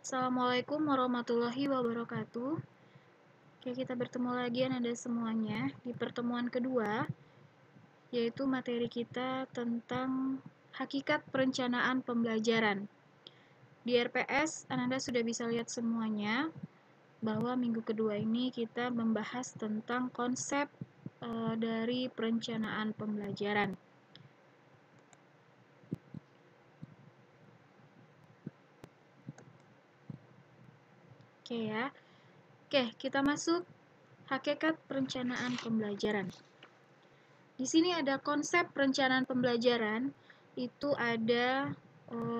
Assalamualaikum warahmatullahi wabarakatuh. Oke, kita bertemu lagi Anda semuanya di pertemuan kedua, yaitu materi kita tentang hakikat perencanaan pembelajaran. Di RPS, Anda sudah bisa lihat semuanya bahwa minggu kedua ini kita membahas tentang konsep dari perencanaan pembelajaran. Oke ya. Oke, kita masuk hakikat perencanaan pembelajaran. Di sini ada konsep perencanaan pembelajaran, itu ada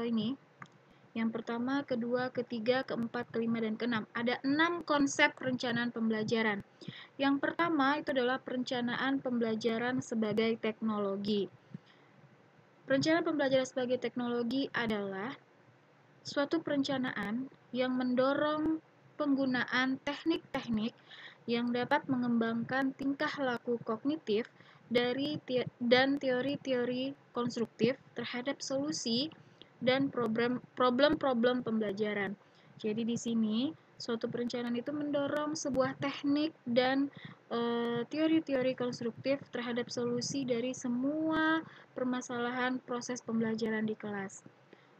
ini. Yang pertama, kedua, ketiga, keempat, kelima, dan keenam. Ada 6 konsep perencanaan pembelajaran. Yang pertama itu adalah perencanaan pembelajaran sebagai teknologi. Perencanaan pembelajaran sebagai teknologi adalah suatu perencanaan yang mendorong penggunaan teknik-teknik yang dapat mengembangkan tingkah laku kognitif dan teori-teori konstruktif terhadap solusi dan problem-problem pembelajaran. Jadi di sini suatu perencanaan itu mendorong sebuah teknik dan teori-teori konstruktif terhadap solusi dari semua permasalahan proses pembelajaran di kelas.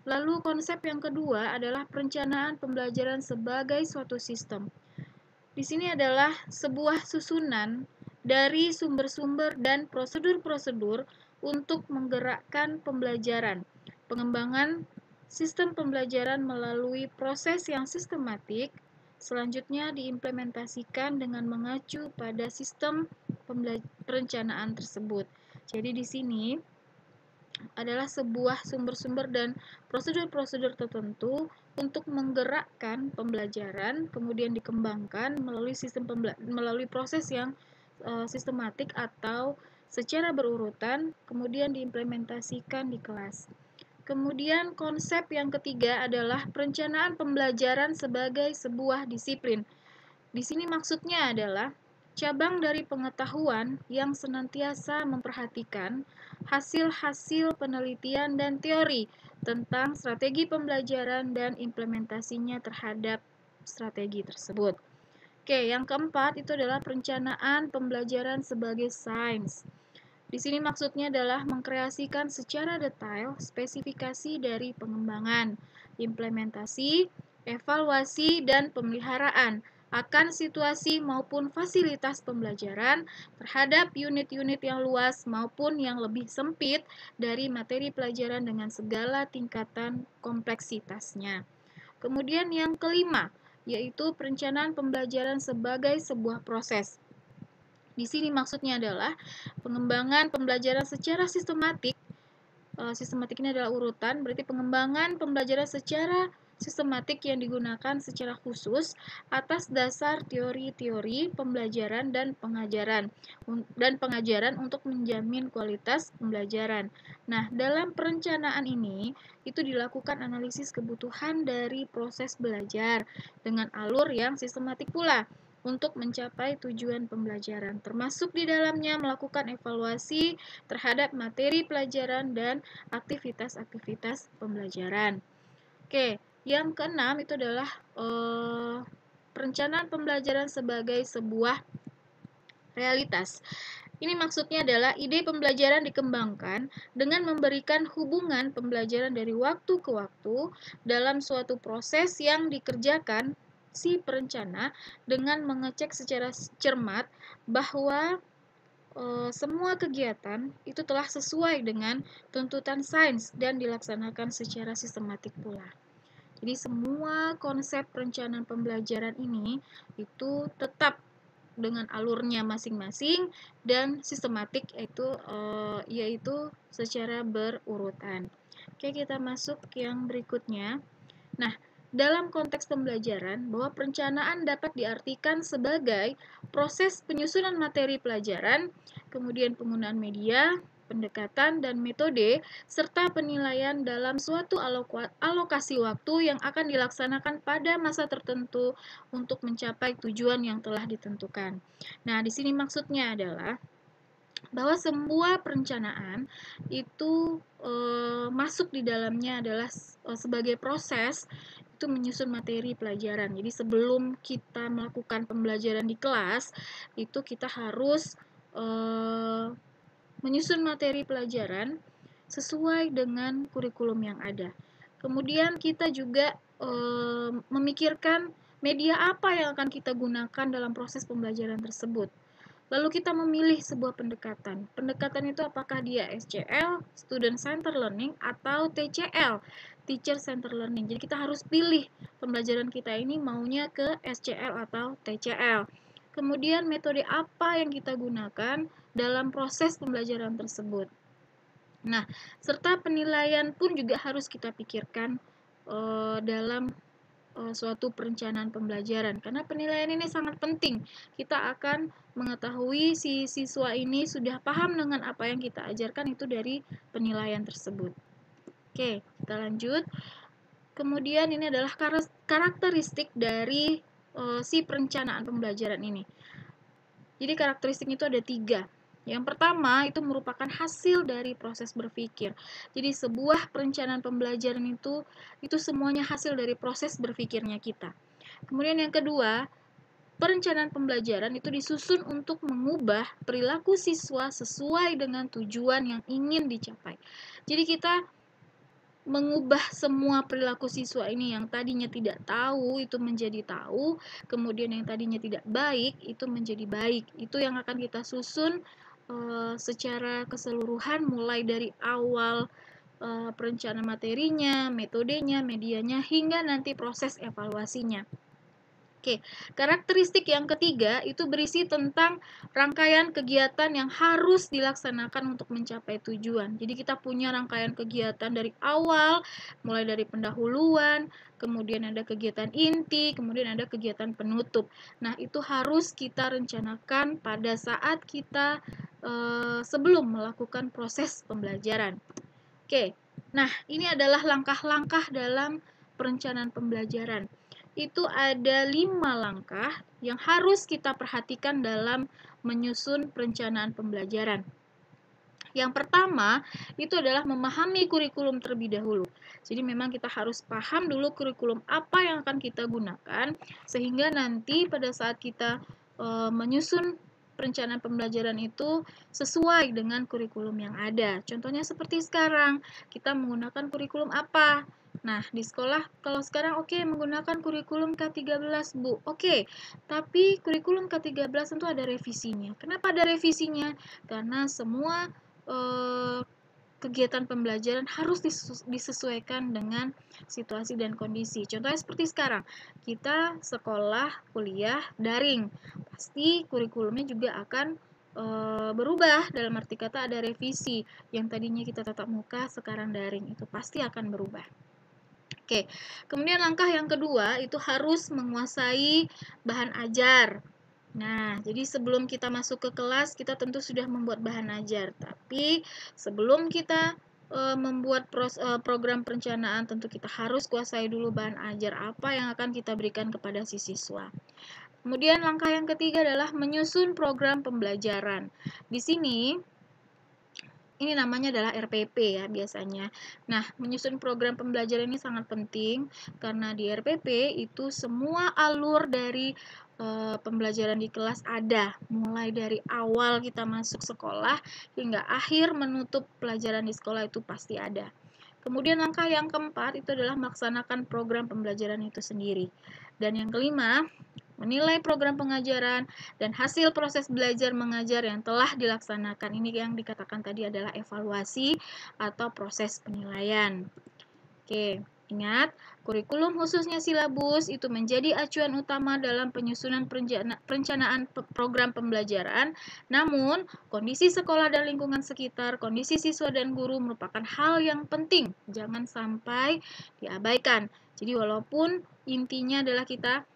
Lalu konsep yang kedua adalah perencanaan pembelajaran sebagai suatu sistem. Di sini adalah sebuah susunan dari sumber-sumber dan prosedur-prosedur untuk menggerakkan pembelajaran. Pengembangan sistem pembelajaran melalui proses yang sistematik, selanjutnya diimplementasikan dengan mengacu pada sistem perencanaan tersebut. Jadi di sini adalah sebuah sumber-sumber dan prosedur-prosedur tertentu untuk menggerakkan pembelajaran, kemudian dikembangkan melalui proses yang sistematik atau secara berurutan, kemudian diimplementasikan di kelas. Kemudian konsep yang ketiga adalah perencanaan pembelajaran sebagai sebuah disiplin. Di sini maksudnya adalah cabang dari pengetahuan yang senantiasa memperhatikan hasil-hasil penelitian dan teori tentang strategi pembelajaran dan implementasinya terhadap strategi tersebut. Oke, yang keempat itu adalah perencanaan pembelajaran sebagai sains. Di sini maksudnya adalah mengkreasikan secara detail spesifikasi dari pengembangan, implementasi, evaluasi, dan pemeliharaan akan situasi maupun fasilitas pembelajaran terhadap unit-unit yang luas maupun yang lebih sempit dari materi pelajaran dengan segala tingkatan kompleksitasnya. Kemudian yang kelima, yaitu perencanaan pembelajaran sebagai sebuah proses. Di sini maksudnya adalah pengembangan pembelajaran secara sistematik. Sistematik ini adalah urutan, berarti pengembangan pembelajaran secara sistematik yang digunakan secara khusus atas dasar teori-teori pembelajaran dan pengajaran untuk menjamin kualitas pembelajaran. Nah, dalam perencanaan ini itu dilakukan analisis kebutuhan dari proses belajar dengan alur yang sistematik pula untuk mencapai tujuan pembelajaran, termasuk di dalamnya melakukan evaluasi terhadap materi pelajaran dan aktivitas-aktivitas pembelajaran. Oke, yang keenam itu adalah perencanaan pembelajaran sebagai sebuah realitas. Ini maksudnya adalah ide pembelajaran dikembangkan dengan memberikan hubungan pembelajaran dari waktu ke waktu dalam suatu proses yang dikerjakan si perencana dengan mengecek secara cermat bahwa semua kegiatan itu telah sesuai dengan tuntutan sains dan dilaksanakan secara sistematik pula. Jadi semua konsep perencanaan pembelajaran ini itu tetap dengan alurnya masing-masing dan sistematik yaitu secara berurutan. Oke, kita masuk yang berikutnya. Nah, dalam konteks pembelajaran, bahwa perencanaan dapat diartikan sebagai proses penyusunan materi pelajaran, kemudian penggunaan media, pendekatan, dan metode, serta penilaian dalam suatu alokasi waktu yang akan dilaksanakan pada masa tertentu untuk mencapai tujuan yang telah ditentukan. Nah, di sini maksudnya adalah bahwa sebuah perencanaan itu masuk di dalamnya adalah sebagai proses itu menyusun materi pelajaran. Jadi sebelum kita melakukan pembelajaran di kelas, itu kita harus menyusun materi pelajaran sesuai dengan kurikulum yang ada. Kemudian kita juga memikirkan media apa yang akan kita gunakan dalam proses pembelajaran tersebut. Lalu kita memilih sebuah pendekatan. Pendekatan itu apakah dia SCL, Student Center Learning, atau TCL, Teacher Center Learning. Jadi kita harus pilih pembelajaran kita ini maunya ke SCL atau TCL. Kemudian metode apa yang kita gunakan dalam proses pembelajaran tersebut. Nah, serta penilaian pun juga harus kita pikirkan dalam suatu perencanaan pembelajaran, karena penilaian ini sangat penting. Kita akan mengetahui si siswa ini sudah paham dengan apa yang kita ajarkan itu dari penilaian tersebut. Oke, kita lanjut. Kemudian ini adalah karakteristik dari si perencanaan pembelajaran ini. Jadi karakteristik itu ada 3. Yang pertama itu merupakan hasil dari proses berpikir. Jadi sebuah perencanaan pembelajaran itu semuanya hasil dari proses berpikirnya kita. Kemudian yang kedua, perencanaan pembelajaran itu disusun untuk mengubah perilaku siswa sesuai dengan tujuan yang ingin dicapai. Jadi kita mengubah semua perilaku siswa ini yang tadinya tidak tahu itu menjadi tahu, kemudian yang tadinya tidak baik itu menjadi baik. Itu yang akan kita susun secara keseluruhan mulai dari awal perencanaan materinya, metodenya, medianya, hingga nanti proses evaluasinya. Oke, karakteristik yang ketiga itu berisi tentang rangkaian kegiatan yang harus dilaksanakan untuk mencapai tujuan. Jadi kita punya rangkaian kegiatan dari awal, mulai dari pendahuluan, kemudian ada kegiatan inti, kemudian ada kegiatan penutup. Nah, itu harus kita rencanakan pada saat kita sebelum melakukan proses pembelajaran. Oke, nah ini adalah langkah-langkah dalam perencanaan pembelajaran. Itu ada 5 langkah yang harus kita perhatikan dalam menyusun perencanaan pembelajaran. Yang pertama, itu adalah memahami kurikulum terlebih dahulu. Jadi memang kita harus paham dulu kurikulum apa yang akan kita gunakan, sehingga nanti pada saat kita menyusun perencanaan pembelajaran itu sesuai dengan kurikulum yang ada. Contohnya seperti sekarang, kita menggunakan kurikulum apa? Nah, di sekolah kalau sekarang menggunakan kurikulum K13, Bu. Tapi kurikulum K13 tentu ada revisinya. Kenapa ada revisinya? Karena semua kegiatan pembelajaran harus disesuaikan dengan situasi dan kondisi. Contohnya seperti sekarang, kita sekolah, kuliah, daring. Pasti kurikulumnya juga akan berubah, dalam arti kata ada revisi. Yang tadinya kita tatap muka, sekarang daring. Itu pasti akan berubah. Oke, kemudian langkah yang kedua itu harus menguasai bahan ajar. Nah, jadi sebelum kita masuk ke kelas, kita tentu sudah membuat bahan ajar. Tapi sebelum kita membuat program perencanaan, tentu kita harus kuasai dulu bahan ajar apa yang akan kita berikan kepada si siswa. Kemudian langkah yang ketiga adalah menyusun program pembelajaran. Di sini, ini namanya adalah RPP ya biasanya. Nah, menyusun program pembelajaran ini sangat penting karena di RPP itu semua alur dari pembelajaran di kelas ada. Mulai dari awal kita masuk sekolah hingga akhir menutup pelajaran di sekolah itu pasti ada. Kemudian langkah yang keempat itu adalah melaksanakan program pembelajaran itu sendiri. Dan yang kelima, menilai program pengajaran dan hasil proses belajar mengajar yang telah dilaksanakan. Ini yang dikatakan tadi adalah evaluasi atau proses penilaian. Oke, ingat, kurikulum khususnya silabus itu menjadi acuan utama dalam penyusunan perencanaan program pembelajaran. Namun, kondisi sekolah dan lingkungan sekitar, kondisi siswa dan guru merupakan hal yang penting. Jangan sampai diabaikan. Jadi, walaupun intinya adalah kita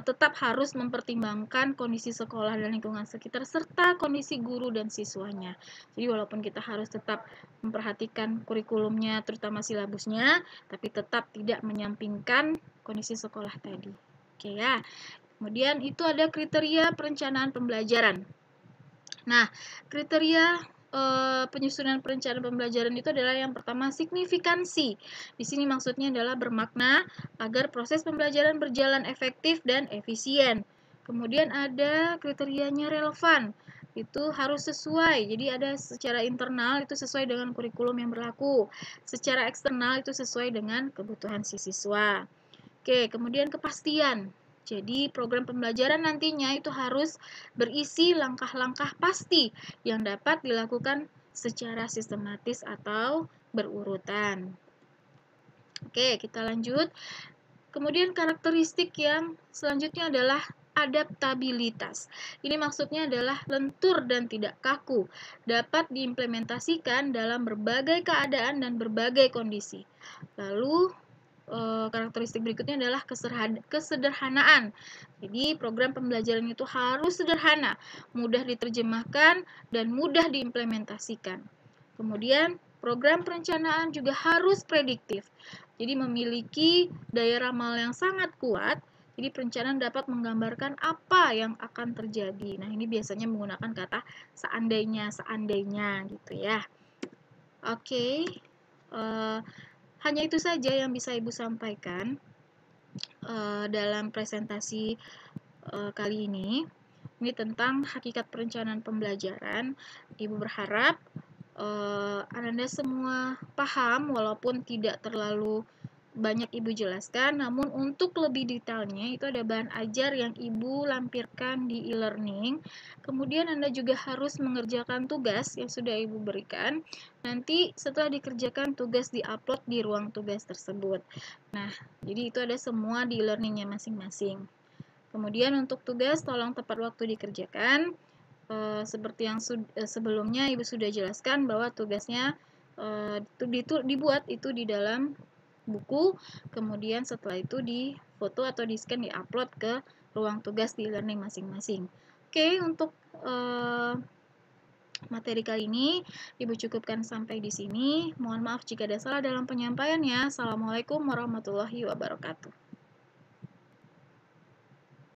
tetap harus mempertimbangkan kondisi sekolah dan lingkungan sekitar serta kondisi guru dan siswanya. Jadi walaupun kita harus tetap memperhatikan kurikulumnya terutama silabusnya, tapi tetap tidak menyampingkan kondisi sekolah tadi. Oke ya. Kemudian itu ada kriteria perencanaan pembelajaran. Nah, kriteria penyusunan perencanaan pembelajaran itu adalah yang pertama signifikansi. Di sini maksudnya adalah bermakna agar proses pembelajaran berjalan efektif dan efisien. Kemudian ada kriterianya relevan. Itu harus sesuai. Jadi ada secara internal itu sesuai dengan kurikulum yang berlaku. Secara eksternal itu sesuai dengan kebutuhan si siswa. Oke, kemudian kepastian. Jadi program pembelajaran nantinya itu harus berisi langkah-langkah pasti yang dapat dilakukan secara sistematis atau berurutan. Oke, kita lanjut. Kemudian karakteristik yang selanjutnya adalah adaptabilitas. Ini maksudnya adalah lentur dan tidak kaku, dapat diimplementasikan dalam berbagai keadaan dan berbagai kondisi. Lalu karakteristik berikutnya adalah kesederhanaan. Jadi program pembelajaran itu harus sederhana, mudah diterjemahkan, dan mudah diimplementasikan. Kemudian program perencanaan juga harus prediktif. Jadi memiliki daya ramal yang sangat kuat. Jadi perencanaan dapat menggambarkan apa yang akan terjadi. Nah, ini biasanya menggunakan kata seandainya gitu ya. Oke. Hanya itu saja yang bisa Ibu sampaikan dalam presentasi kali ini. Ini tentang hakikat perencanaan pembelajaran. Ibu berharap Anda semua paham walaupun tidak terlalu banyak Ibu jelaskan, namun untuk lebih detailnya itu ada bahan ajar yang Ibu lampirkan di e-learning. Kemudian Anda juga harus mengerjakan tugas yang sudah Ibu berikan. Nanti setelah dikerjakan tugas di-upload di ruang tugas tersebut. Nah, jadi itu ada semua di e-learningnya masing-masing. Kemudian untuk tugas tolong tepat waktu dikerjakan. Seperti yang sebelumnya Ibu sudah jelaskan bahwa tugasnya dibuat itu di dalam buku, kemudian setelah itu difoto atau di-scan, di-upload ke ruang tugas di e-learning masing-masing. Oke, untuk materi kali ini Ibu cukupkan sampai di sini. Mohon maaf jika ada salah dalam penyampaiannya. Assalamualaikum warahmatullahi wabarakatuh.